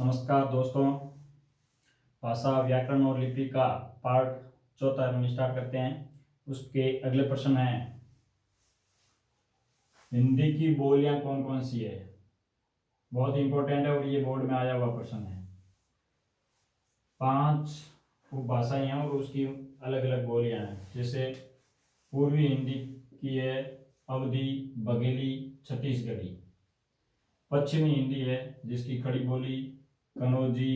नमस्कार दोस्तों। भाषा व्याकरण और लिपि का पार्ट चौथा हम स्टार्ट करते हैं। उसके अगले प्रश्न है, हिंदी की बोलियां कौन कौन सी है। बहुत इंपॉर्टेंट है और ये बोर्ड में आया हुआ प्रश्न है। 5 उपभाषाएं हैं और उसकी अलग अलग बोलियां हैं। जैसे पूर्वी हिंदी की है अवधी, बघेली, छत्तीसगढ़ी। पश्चिमी हिंदी है जिसकी खड़ी बोली कनौजी,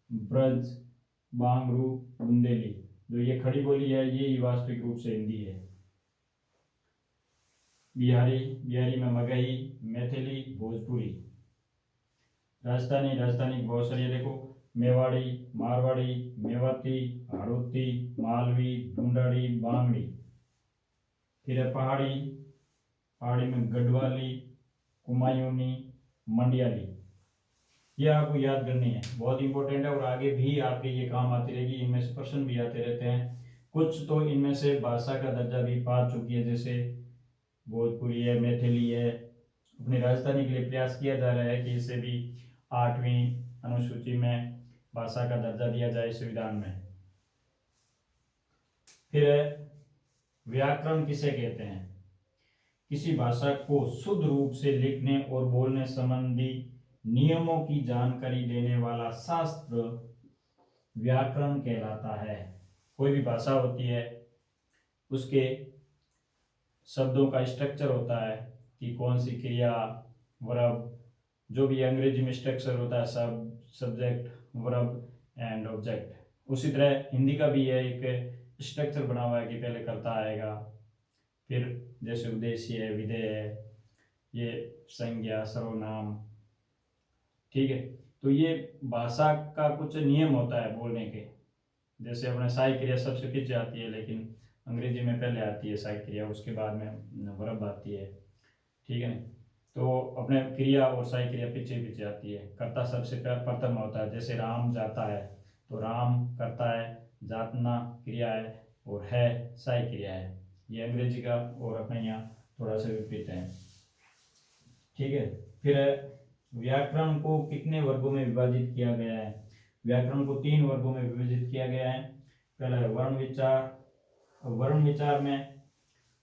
ब्रज, बांगरू, बुंदेली। जो ये खड़ी बोली है ये वास्तविक रूप से हिंदी है। बिहारी, बिहारी में मगही, मैथिली, भोजपुरी। राजस्थानी, राजस्थानी बहुत सारी है, देखो मेवाड़ी, मारवाड़ी, मेवाती, हाड़ौती, मालवी, ढूंढाड़ी, बांगड़ी। फिर है पहाड़ी, पहाड़ी में गढ़वाली, कुमायूनी, मंडियाली। ये आपको याद करनी है, बहुत इंपॉर्टेंट है और आगे भी आपके ये काम आती रहेगी। इनमें से प्रश्न भी आते रहते हैं। कुछ तो इनमें से भाषा का दर्जा भी पा चुकी है, जैसे भोजपुरी है, मैथिली है। अपनी राजधानी के लिए प्रयास किया जा रहा है कि इसे भी 8वीं अनुसूची में भाषा का दर्जा दिया जाए संविधान में। फिर व्याकरण किसे कहते हैं। किसी भाषा को शुद्ध रूप से लिखने और बोलने संबंधी नियमों की जानकारी देने वाला शास्त्र व्याकरण कहलाता है। कोई भी भाषा होती है उसके शब्दों का स्ट्रक्चर होता है कि कौन सी क्रिया, वर्ब, जो भी अंग्रेजी में स्ट्रक्चर होता है, सब, सब्जेक्ट, वर्ब एंड ऑब्जेक्ट। उसी तरह हिंदी का भी है एक स्ट्रक्चर बना हुआ है कि पहले कर्ता आएगा, फिर जैसे उद्देश्य है, विधेय है, ये संज्ञा, सर्वनाम। ठीक है, तो ये भाषा का कुछ नियम होता है बोलने के। जैसे अपने सहायक क्रिया सबसे पीछे आती है, लेकिन अंग्रेजी में पहले आती है सहायक क्रिया, उसके बाद में वर्ब आती है। ठीक है, तो अपने क्रिया और सहायक क्रिया पीछे पीछे आती है। कर्ता सबसे प्रथम होता है। जैसे राम जाता है तो राम करता है, जातना क्रिया है और है सहायक क्रिया है। ये अंग्रेजी का और अपने यहाँ थोड़ा सा विपरीत है। ठीक है, फिर व्याकरण को कितने वर्गों में विभाजित किया गया है। व्याकरण को 3 वर्गों में विभाजित किया गया है। पहला है वर्ण विचार। वर्ण विचार में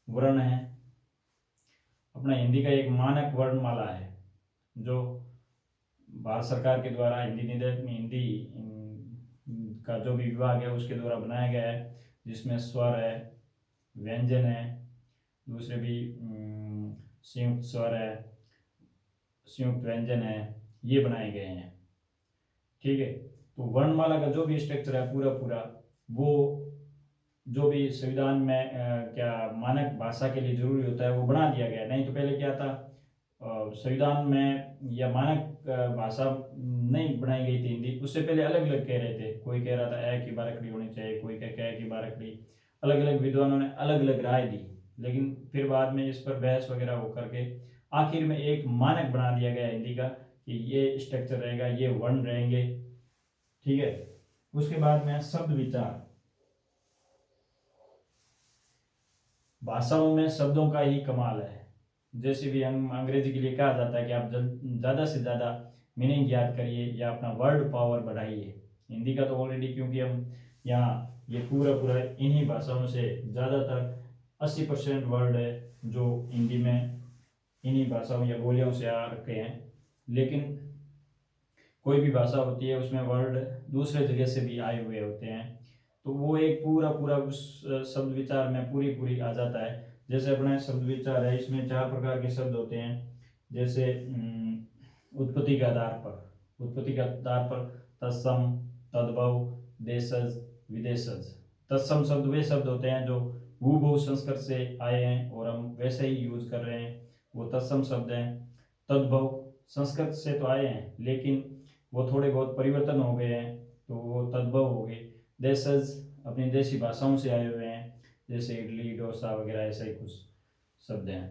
वर्ण है अपना हिंदी का एक मानक वर्णमाला है जो भारत सरकार के द्वारा हिंदी का जो भी विभाग है उसके द्वारा बनाया गया है, जिसमें स्वर है, व्यंजन है, दूसरे भी संयुक्त स्वर है, संयुक्त व्यंजन है, ये बनाए गए हैं। ठीक है, तो वर्णमाला का जो भी स्ट्रक्चर है पूरा पूरा वो जो भी संविधान में क्या मानक भाषा के लिए जरूरी होता है वो बना दिया गया। नहीं तो पहले क्या था, संविधान में या मानक भाषा नहीं बनाई गई थी हिंदी। उससे पहले अलग अलग कह रहे थे, कोई कह रहा था ए की बारकड़ी होनी चाहिए, कोई कह की बारकड़ी। अलग अलग विद्वानों ने अलग अलग राय दी, लेकिन फिर बाद में इस पर बहस वगैरह हो करके आखिर में एक मानक बना दिया गया हिंदी का कि ये स्ट्रक्चर रहेगा, ये वर्ण रहेंगे। ठीक है, उसके बाद में शब्द विचार। भाषाओं में शब्दों का ही कमाल है। जैसे भी हम अंग्रेजी के लिए कहा जाता है कि आप ज़्यादा से ज़्यादा मीनिंग याद करिए या अपना वर्ड पावर बढ़ाइए। हिंदी का तो ऑलरेडी, क्योंकि हम यहाँ ये पूरा पूरा इन्हीं भाषाओं से ज़्यादातर 80% वर्ड है जो हिंदी में इन्हीं भाषाओं या बोलियों से आ रखे हैं। लेकिन कोई भी भाषा होती है उसमें वर्ड दूसरे जगह से भी आए हुए होते हैं, तो वो एक पूरा पूरा उस शब्द विचार में पूरी पूरी आ जाता है। जैसे अपने शब्द विचार है, इसमें 4 प्रकार के शब्द होते हैं। जैसे उत्पत्ति के आधार पर, उत्पत्ति के आधार पर तत्सम, तद्भव, देशज, विदेशज। तत्सम शब्द वे शब्द होते हैं जो हूबहू संस्कृत से आए हैं और हम वैसे ही यूज कर रहे हैं, वो तत्सम शब्द हैं। तद्भव संस्कृत से तो आए हैं लेकिन वो थोड़े बहुत परिवर्तन हो गए हैं, तो वो तद्भव हो गए। देशज अपनी देशी भाषाओं से आए हुए हैं, जैसे इडली, डोसा वगैरह ऐसे ही कुछ शब्द हैं।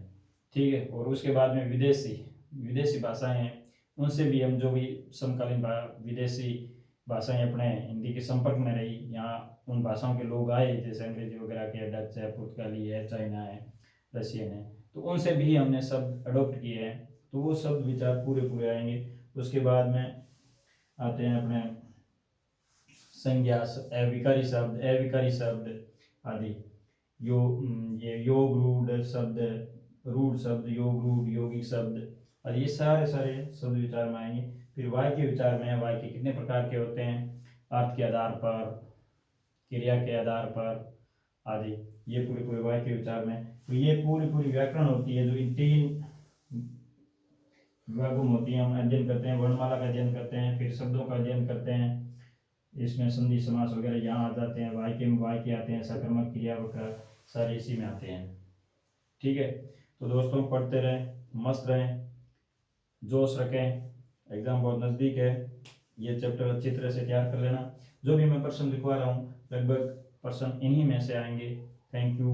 ठीक है, और उसके बाद में विदेशी विदेशी भाषाएं हैं, उनसे भी हम जो भी समकालीन विदेशी भाषाएं अपने हिंदी के संपर्क में रही, यहाँ उन भाषाओं के लोग आए, जैसे अंग्रेजी वगैरह के, डच है, पुर्तगाली है, चाइना है, रशियन है, तो उनसे भी हमने शब्द अडोप्ट किए हैं, तो वो शब्द विचार पूरे पूरे आएंगे। उसके बाद में आते हैं अपने संज्ञा, अविकारी शब्द आदि। ये योग रूढ़ शब्द, योग रूढ़, यौगिक शब्द, और ये सारे शब्द विचार में आएंगे। फिर वाक्य विचार में वाक्य कितने प्रकार के होते हैं, अर्थ के आधार पर, क्रिया के आधार पर आदि, ये पूरे वाक्य विचार में। तो ये पूरी व्याकरण होती है जो इन 3 विभागों में होती है। हम अध्ययन करते हैं, वर्णमाला का अध्ययन करते हैं, फिर शब्दों का अध्ययन करते हैं, इसमें संधि समास वगैरह यहाँ आ जाते हैं, वाक्य में वाक्य आते हैं, सकर्मक क्रिया वगैरह सारे इसी में आते हैं। ठीक है, तो दोस्तों पढ़ते रहें, मस्त रहें, जोश रखें, एग्जाम बहुत नज़दीक है। ये चैप्टर अच्छी तरह से तैयार कर लेना। जो भी मैं प्रश्न लिखवा रहा हूँ लगभग प्रश्न इन्हीं में से आएंगे। Thank you.